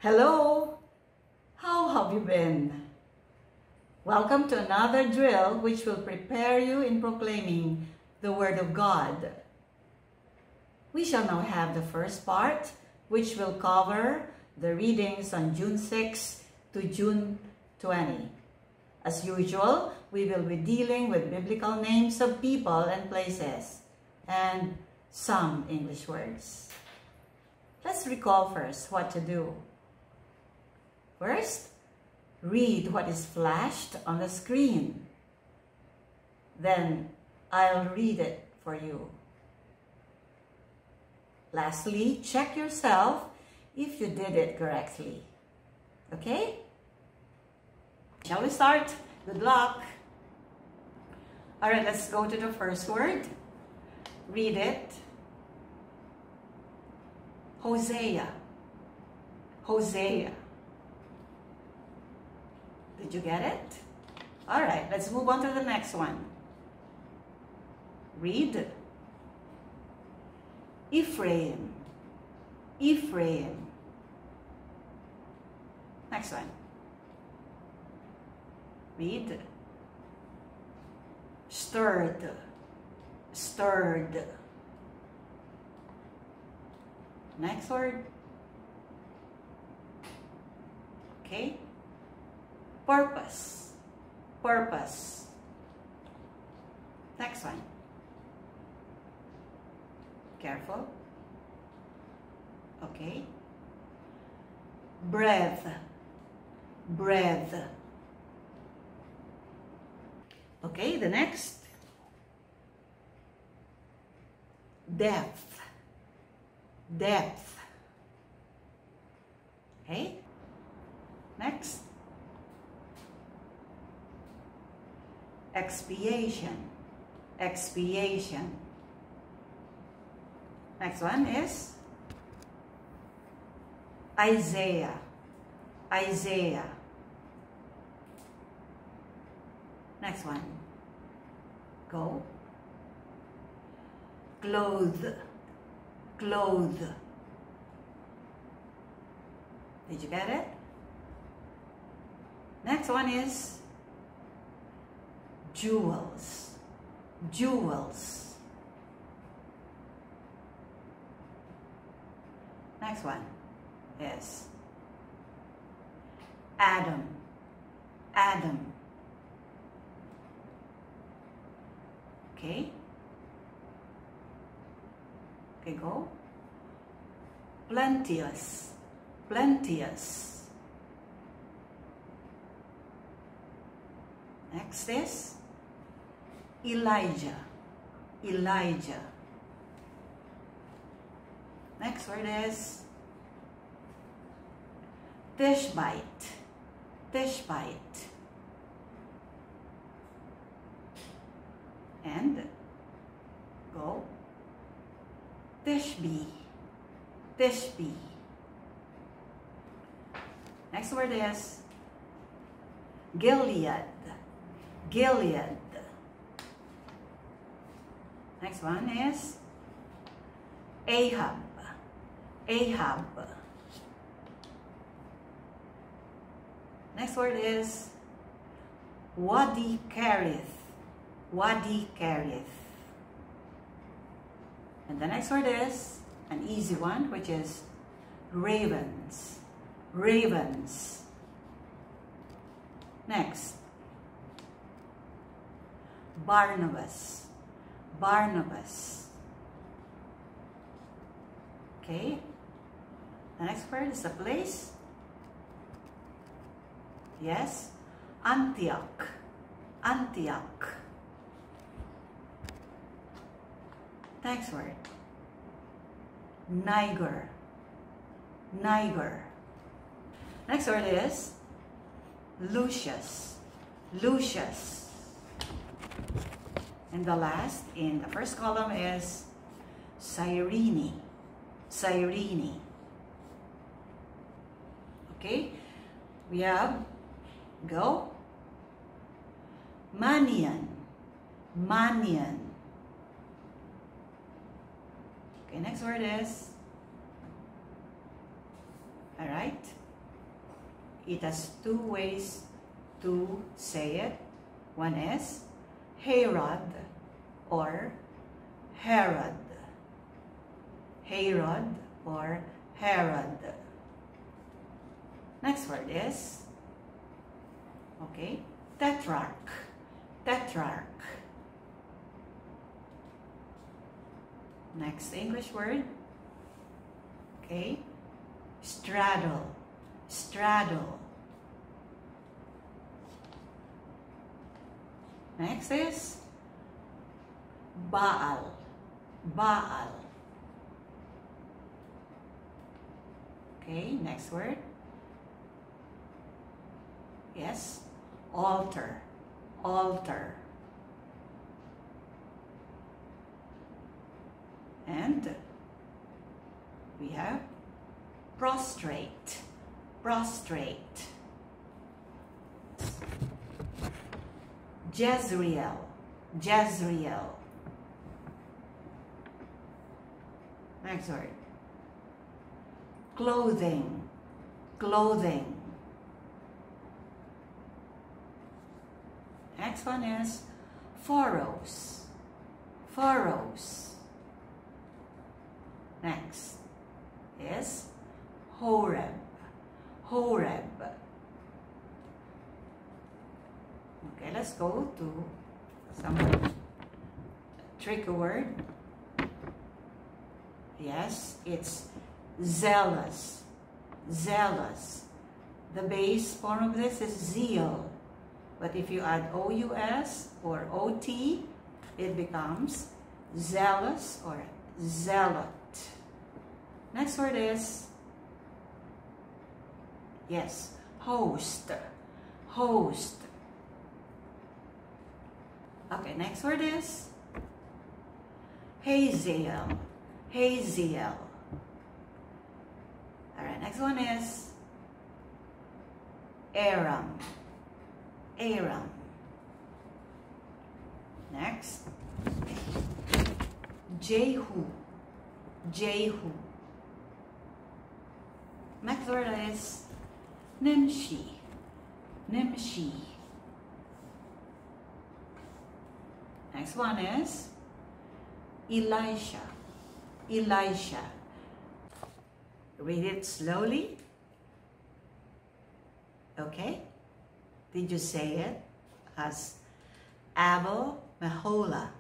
Hello! How have you been? Welcome to another drill which will prepare you in proclaiming the Word of God. We shall now have the first part, which will cover the readings on June 6 to June 20. As usual, we will be dealing with biblical names of people and places, and some English words. Let's recall first what to do. First, read what is flashed on the screen. Then, I'll read it for you. Lastly, check yourself if you did it correctly. Okay? Shall we start? Good luck. Alright, let's go to the first word. Read it. Hosea. Hosea. Did you get it? Alright, let's move on to the next one. Read. Ephraim. Ephraim. Next one. Read. Stirred. Stirred. Next word. Okay. Purpose. Purpose. Next one. Careful. Okay. Breath. Breath. Okay, the next. Depth. Depth. Okay. Next. Expiation. Expiation. Next one is Isaiah. Isaiah. Next one. Go. Clothe. Clothe. Did you get it? Next one is jewels. Jewels. Next one is Adam. Adam. Okay. Okay, go. Plenteous. Plenteous. Next is Elijah. Elijah. Next word is Tishbite. Tishbite. And go. Tishbe. Tishbe. Next word is Gilead. Gilead. Next one is Ahab. Ahab. Next word is Wadi Kerith. Wadi Kerith. And the next word is an easy one, which is ravens. Ravens. Next. Barnabas. Barnabas. Okay. The next word is a place. Yes. Antioch. Antioch. Next word. Niger. Niger. Next word is Lucius. Lucius. And the last in the first column is Cyrene. Cyrene. Okay, we have go. Manian. Manian. Okay, next word is, all right, It has two ways to say it. One is Herod or Herod. Herod or Herod. Next word is, okay, Tetrarch. Tetrarch. Next English word, okay, straddle. Straddle. Next is Baal. Baal. Okay, next word. Yes, altar. Altar. And we have prostrate. Prostrate. Jezreel. Jezreel. Next word. Clothing. Clothing. Next one is furrows. Furrows. Next is Horeb. Horeb. Okay, let's go to some tricky word. Yes, it's zealous. Zealous. The base form of this is zeal. But if you add O-U-S or O-T, it becomes zealous or zealot. Next word is, yes, host. Host. Okay, next word is Hazael. Hazael. Alright, next one is Aram. Aram. Next, Jehu. Jehu. Next word is Nimshi. Nimshi. Next one is Elisha. Elisha. Read it slowly. Okay? Did you say it as Abel Meholah?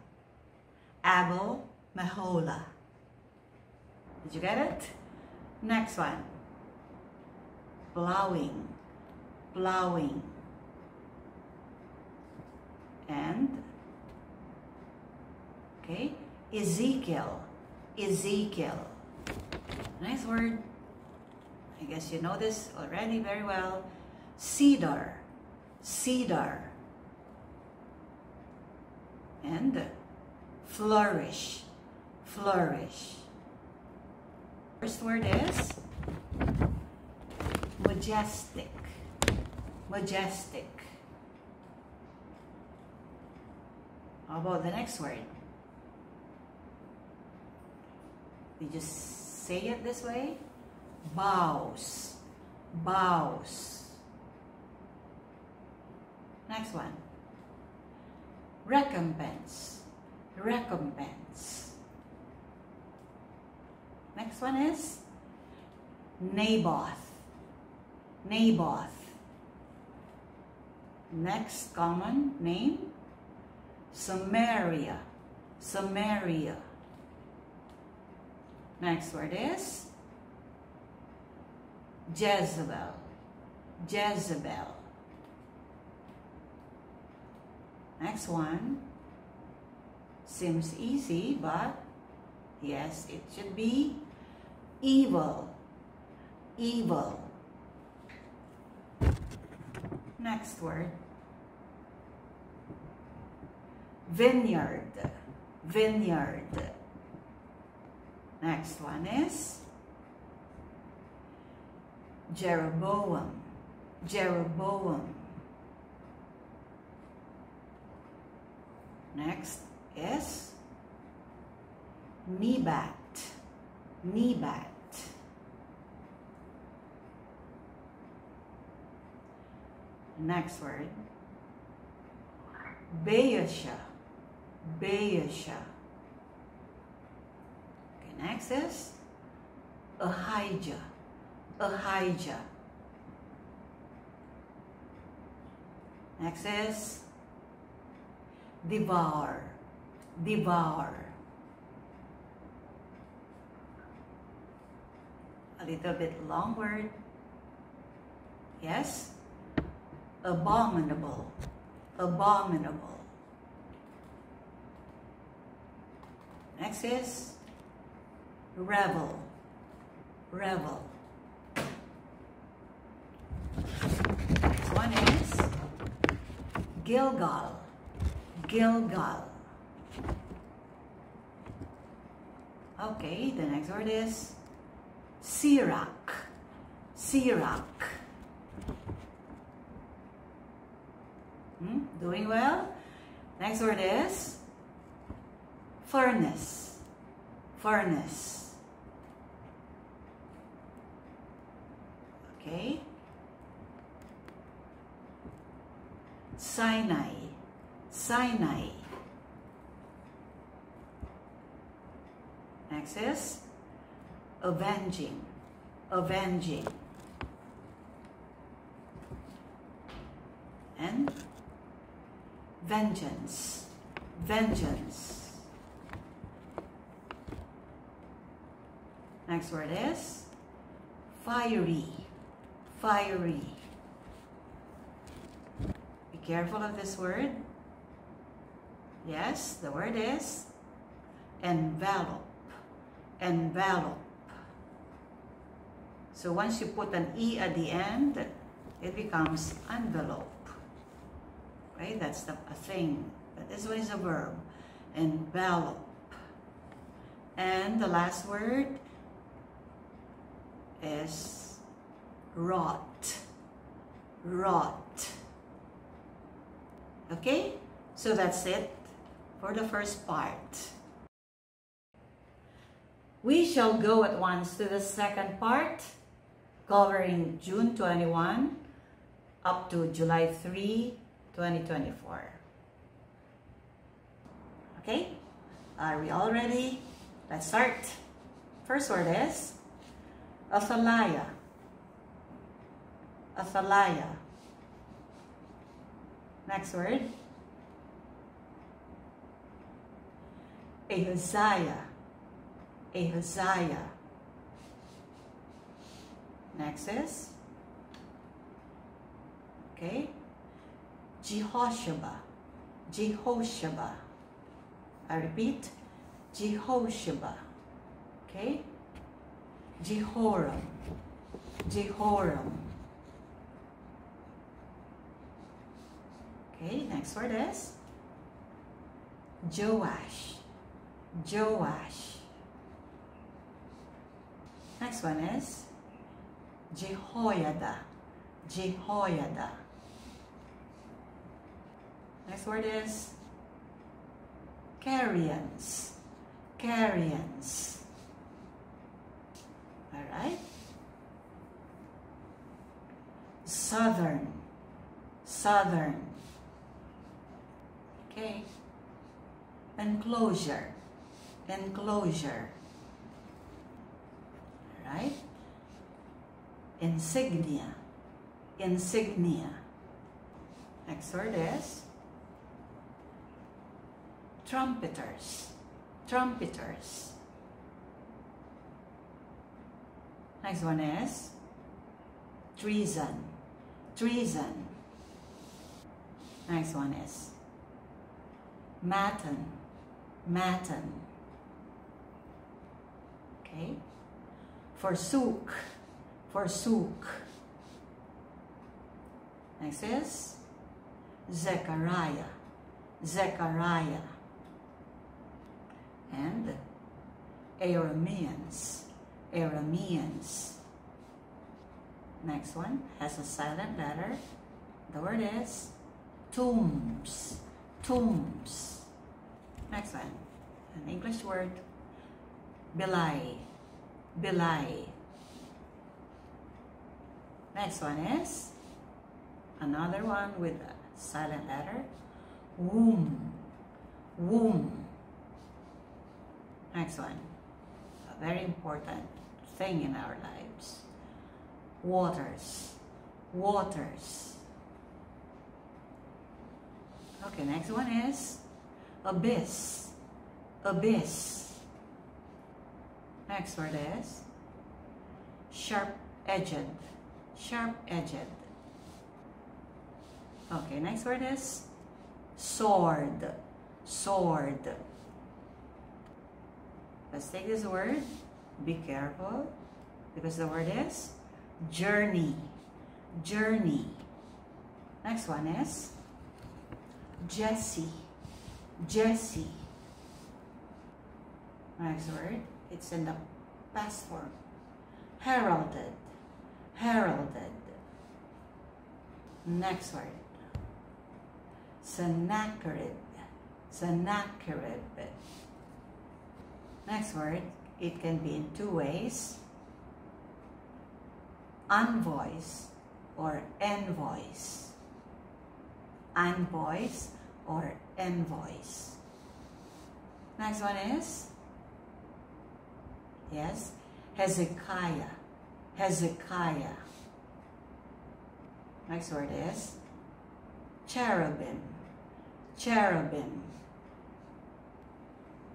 Abel Meholah. Did you get it? Next one. Plowing. Plowing. And, okay, Ezekiel. Ezekiel. Next word. I guess you know this already very well. Cedar. Cedar. And flourish. Flourish. First word is majestic. Majestic. How about the next word? Did you say it this way? Bows. Bows. Next one. Recompense. Recompense. Next one is Naboth. Naboth. Next common name, Samaria. Samaria. Next word is Jezebel. Jezebel. Next one seems easy, but yes, it should be evil. Evil. Next word, vineyard. Vineyard. Next one is Jeroboam. Jeroboam. Next is Nebat. Nebat. Next word. Beasha. Beasha. Okay, next is Ahijah. Ahijah. Next is devour. Devour. A little bit long word. Yes. Abominable. Abominable. Next is revel. Revel. Next one is Gilgal. Gilgal. Okay, the next word is Sirach. Sirach. Doing well. Next word is furnace. Furnace. Okay. Sinai. Sinai. Next is avenging. Avenging. And vengeance. Vengeance. Next word is fiery. Fiery. Be careful of this word. Yes, the word is envelop. Envelop. So once you put an E at the end, it becomes envelope. Okay, that's a thing. But this one is a verb. Envelop. And the last word is rot. Rot. Okay? So that's it for the first part. We shall go at once to the second part, covering June 21 up to July 3, 2024. Okay? Are we all ready? Let's start. First word is Athaliah. Athaliah. Next word, Ahaziah. Ahaziah. Next is, okay, Jehoshaphat. Jehoshaphat. I repeat, Jehoshaphat. Okay, Jehoram. Jehoram. Okay, next word is Joash. Joash. Next one is Jehoiada. Jehoiada. Next word is Carians. Carians. All right. Southern. Southern. Okay. Enclosure. Enclosure. All right. Insignia. Insignia. Next word is trumpeters. Trumpeters. Next one is treason. Treason. Next one is matin. Matin. Okay. Forsook. Forsook. Next is Zechariah. Zechariah. And Arameans. Arameans. Next one has a silent letter. The word is tombs. Tombs. Next one, an English word, Belai. Belai. Next one is Another one with a silent letter. Womb. Womb. Next one. A very important thing in our lives. Waters. Waters. Okay, next one is abyss. Abyss. Next word is sharp-edged. Sharp-edged. Okay, next word is sword. Sword. Let's take this word. Be careful, because the word is journey. Journey. Next one is Jesse. Jesse. Next word, it's in the past form. Heralded. Heralded. Next word. Sennacherib. Sennacherib. Next word, it can be in two ways. Envoys or envoys. Envoys or envoys. Next one is, yes, Hezekiah. Hezekiah. Next word is cherubim. Cherubim.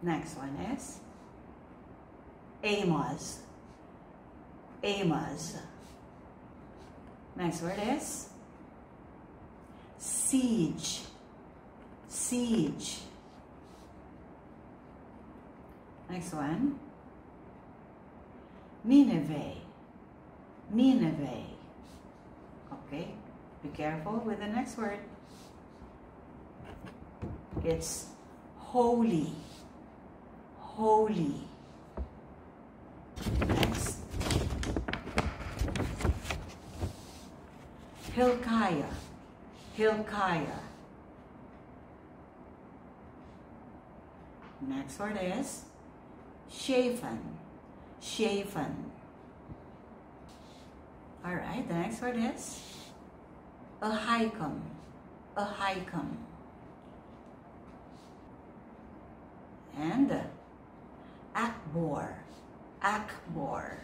Next one is Amos. Amos. Next word is siege. Siege. Next one, Nineveh. Nineveh. Okay, be careful with the next word. It's holy. Holy. Next, Hilkiah. Hilkiah. Next word is Shaphan. Shaphan. All right, the next word is Ahikam. Ahikam. And Akbor. Akbor.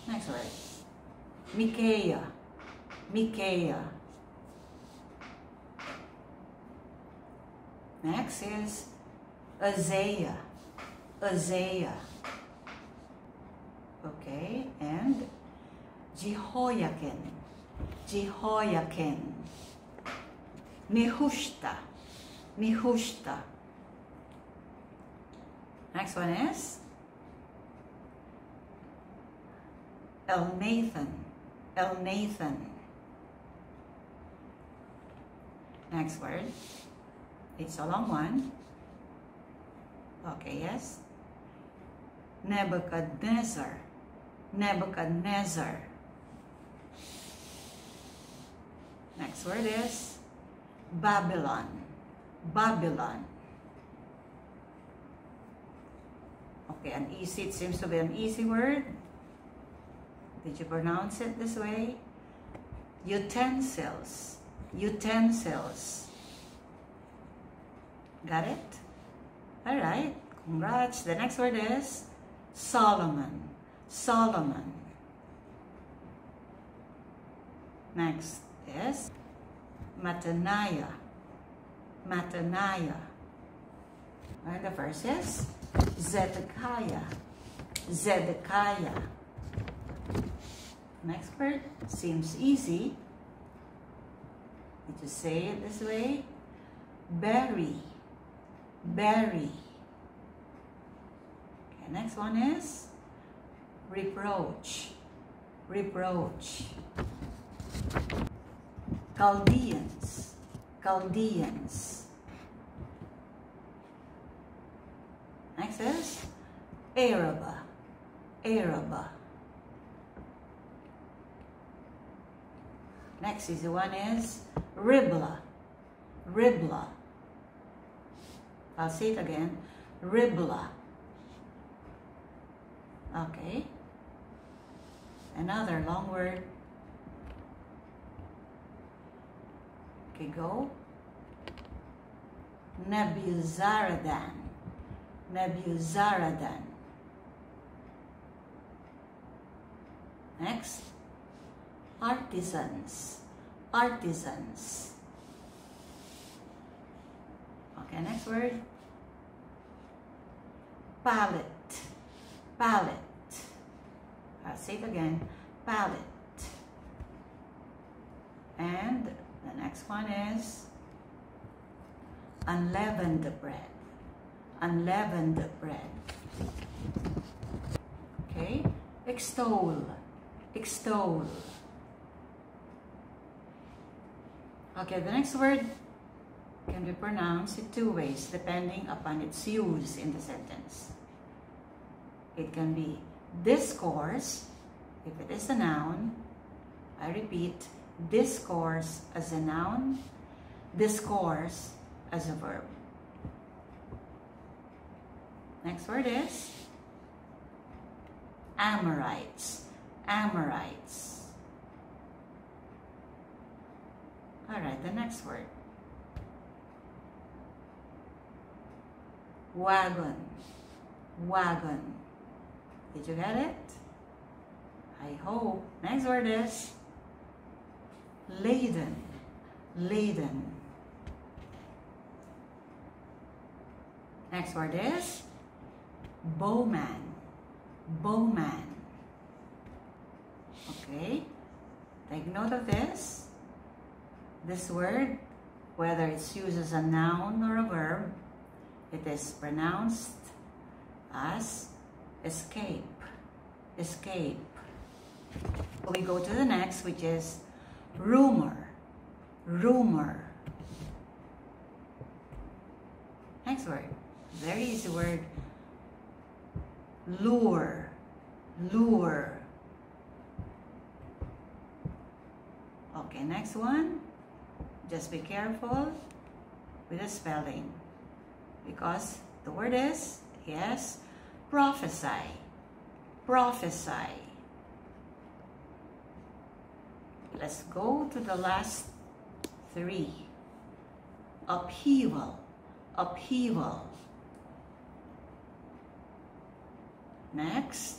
Next word. Micaiah. Micaiah. Next is Isaiah. Isaiah. Okay, and Jehoiakim. Jehoiakim. Nehushta. Nehushta. Next one is Elnathan. Elnathan. Next word. It's a long one. Okay, yes. Nebuchadnezzar. Nebuchadnezzar. Next word is Babylon. Babylon. Okay, it seems to be an easy word. Did you pronounce it this way? Utensils. Utensils. Got it? All right. Congrats. The next word is Solomon. Solomon. Next is Mattaniah. Mattaniah. And the first is Zedekiah. Zedekiah. Next word seems easy. Did you say it this way? Bury. Bury. Okay, next one is reproach. Reproach. Chaldeans. Chaldeans. Next is Araba. Araba. Next easy one is Riblah. Riblah. I'll say it again. Riblah. Okay. Another long word. Okay, go. Nebuzaradan. Nebuzaradan. Next. Artisans. Artisans. Okay, next word. Palette. Palette. I'll say it again. Palette. And the next one is unleavened bread. Unleavened bread. Okay. Extol. Extol. Okay, the next word can be pronounced in two ways depending upon its use in the sentence. It can be discourse if it is a noun. I repeat, discourse as a noun, discourse as a verb. Next word is Amorites. Amorites. Alright, the next word. Wagon. Wagon. Did you get it? I hope. Next word is laden. Laden. Next word is bowman. Bowman. Okay. Take note of this. This word, whether it's used as a noun or a verb, it is pronounced as escape. Escape. We go to the next, which is rumor. Rumor. Next word. Very easy word. Lure. Lure. Okay, next one. Just be careful with the spelling. Because the word is, yes, prophesy. Prophesy. Let's go to the last three. Upheaval. Upheaval. Next.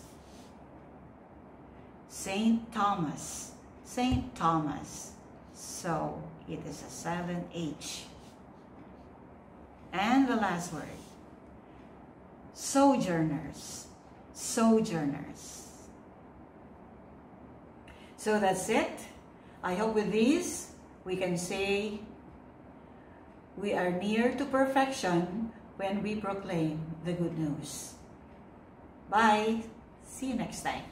Saint Thomas. Saint Thomas. So it is a 7H. And the last word. Sojourners. Sojourners. So that's it. I hope with these we can say we are near to perfection when we proclaim the good news. Bye. See you next time.